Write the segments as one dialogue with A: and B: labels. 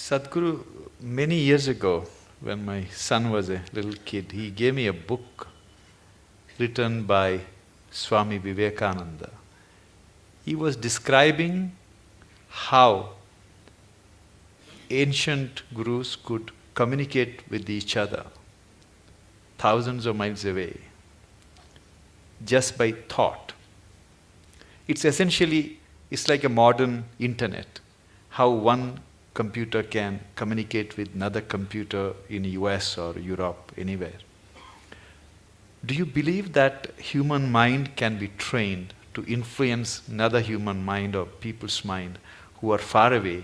A: Sadhguru, many years ago, when my son was a little kid, he gave me a book written by Swami Vivekananda. He was describing how ancient gurus could communicate with each other thousands of miles away just by thought. It's like a modern internet, how one computer can communicate with another computer in US or Europe, anywhere. Do you believe that human mind can be trained to influence another human mind or people's mind who are far away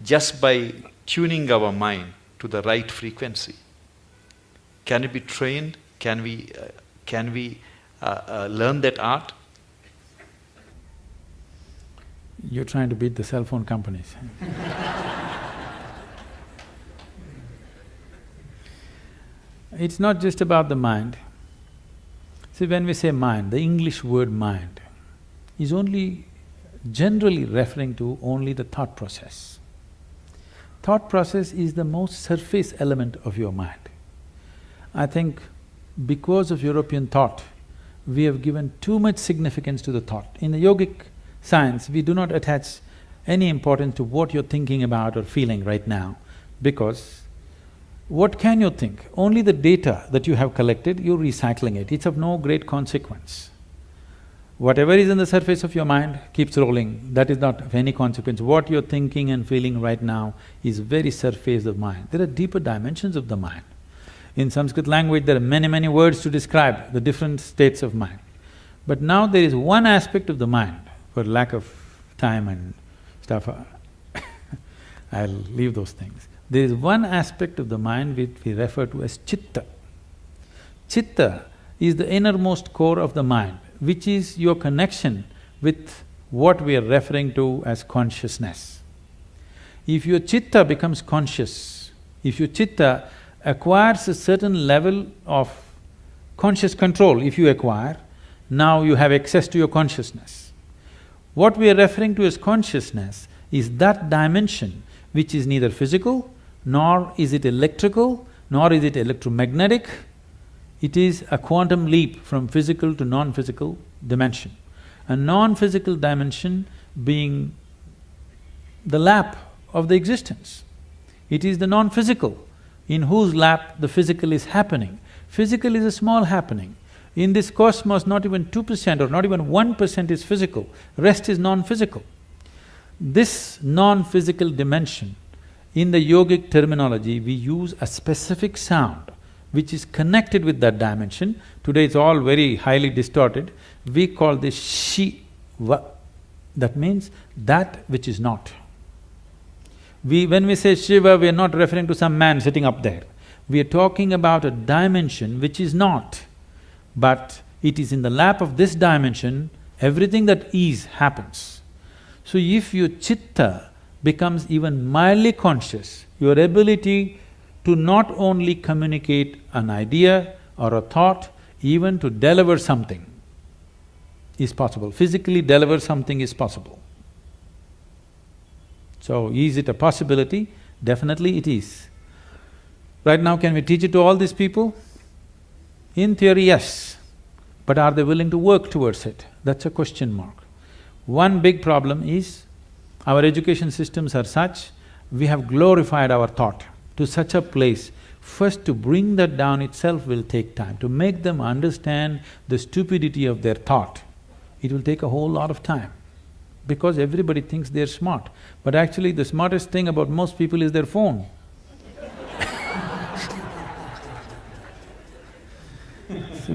A: just by tuning our mind to the right frequency? Can it be trained? Can we learn that art?
B: You're trying to beat the cell phone companies. It's not just about the mind. See, when we say mind, the English word mind is only generally referring to only the thought process. Thought process is the most surface element of your mind. I think because of European thought, we have given too much significance to the thought. In the yogic science, we do not attach any importance to what you're thinking about or feeling right now, because what can you think? Only the data that you have collected, you're recycling it. It's of no great consequence. Whatever is on the surface of your mind keeps rolling, that is not of any consequence. What you're thinking and feeling right now is very surface of mind. There are deeper dimensions of the mind. In Sanskrit language, there are many words to describe the different states of mind. But now there is one aspect of the mind, for lack of time and stuff, I'll leave those things. There is one aspect of the mind which we refer to as chitta. Chitta is the innermost core of the mind, which is your connection with what we are referring to as consciousness. If your chitta becomes conscious, if your chitta acquires a certain level of conscious control, if you acquire, now you have access to your consciousness. What we are referring to as consciousness is that dimension which is neither physical, nor is it electrical, nor is it electromagnetic. It is a quantum leap from physical to non-physical dimension. A non-physical dimension being the lap of the existence. It is the non-physical in whose lap the physical is happening. Physical is a small happening. In this cosmos, not even 2% or not even 1% is physical, rest is non-physical. This non-physical dimension, in the yogic terminology, we use a specific sound which is connected with that dimension. Today it's all very highly distorted. We call this Shiva. That means that which is not. When we say Shiva, we are not referring to some man sitting up there. We are talking about a dimension which is not, but it is in the lap of this dimension, everything that is happens. So if your chitta becomes even mildly conscious, your ability to not only communicate an idea or a thought, even to deliver something is possible. Physically deliver something is possible. So, is it a possibility? Definitely it is. Right now, can we teach it to all these people? In theory, yes. But are they willing to work towards it? That's a question mark. One big problem is, our education systems are such, we have glorified our thought to such a place. First, to bring that down itself will take time. To make them understand the stupidity of their thought, it will take a whole lot of time. Because everybody thinks they're smart, but actually the smartest thing about most people is their phone.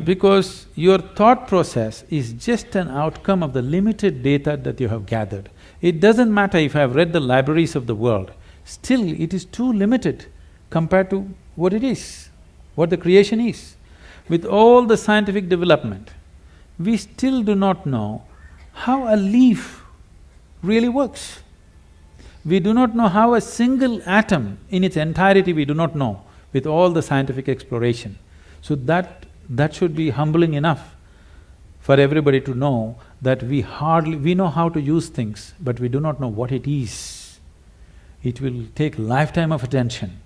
B: Because your thought process is just an outcome of the limited data that you have gathered. It doesn't matter if I have read the libraries of the world, still it is too limited compared to what it is, what the creation is. With all the scientific development, we still do not know how a leaf really works. We do not know how a single atom in its entirety we do not know with all the scientific exploration. So that should be humbling enough for everybody to know that we know how to use things, but we do not know what it is. it will take lifetime of attention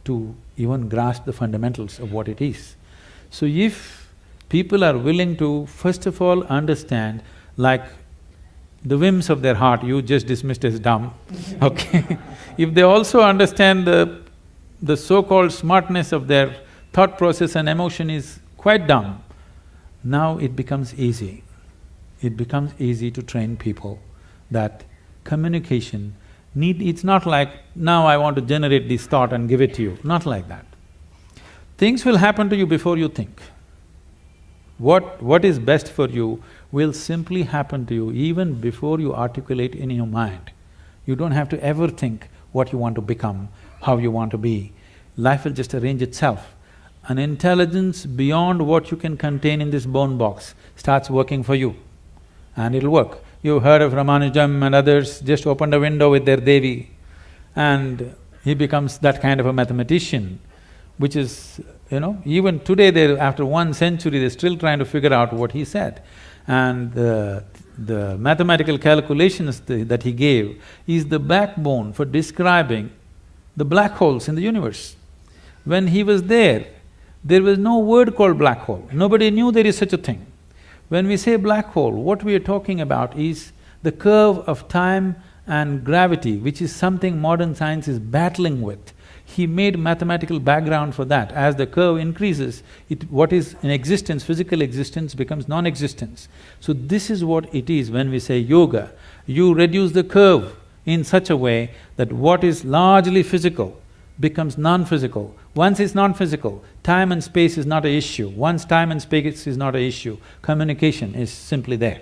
B: to even grasp the fundamentals of what it is. So if people are willing to first of all understand, like the whims of their heart you just dismissed as dumb, okay? If they also understand the so-called smartness of their thought process and emotion is quite dumb, now it becomes easy. It becomes easy to train people that communication it's not like, now I want to generate this thought and give it to you, not like that. Things will happen to you before you think. What is best for you will simply happen to you even before you articulate in your mind. You don't have to ever think what you want to become, how you want to be. Life will just arrange itself. An intelligence beyond what you can contain in this bone box starts working for you, and it'll work. You heard of Ramanujam and others just opened a window with their Devi, and he becomes that kind of a mathematician, which is, even today after 1 century, they're still trying to figure out what he said. And the mathematical calculations that he gave is the backbone for describing the black holes in the universe. When he was there was no word called black hole, nobody knew there is such a thing. When we say black hole, what we are talking about is the curve of time and gravity, which is something modern science is battling with. He made mathematical background for that. As the curve increases, what is in existence, physical existence, becomes non-existence. So this is what it is when we say yoga. You reduce the curve in such a way that what is largely physical becomes non-physical. Once it's non-physical, time and space is not an issue. Once time and space is not an issue, communication is simply there.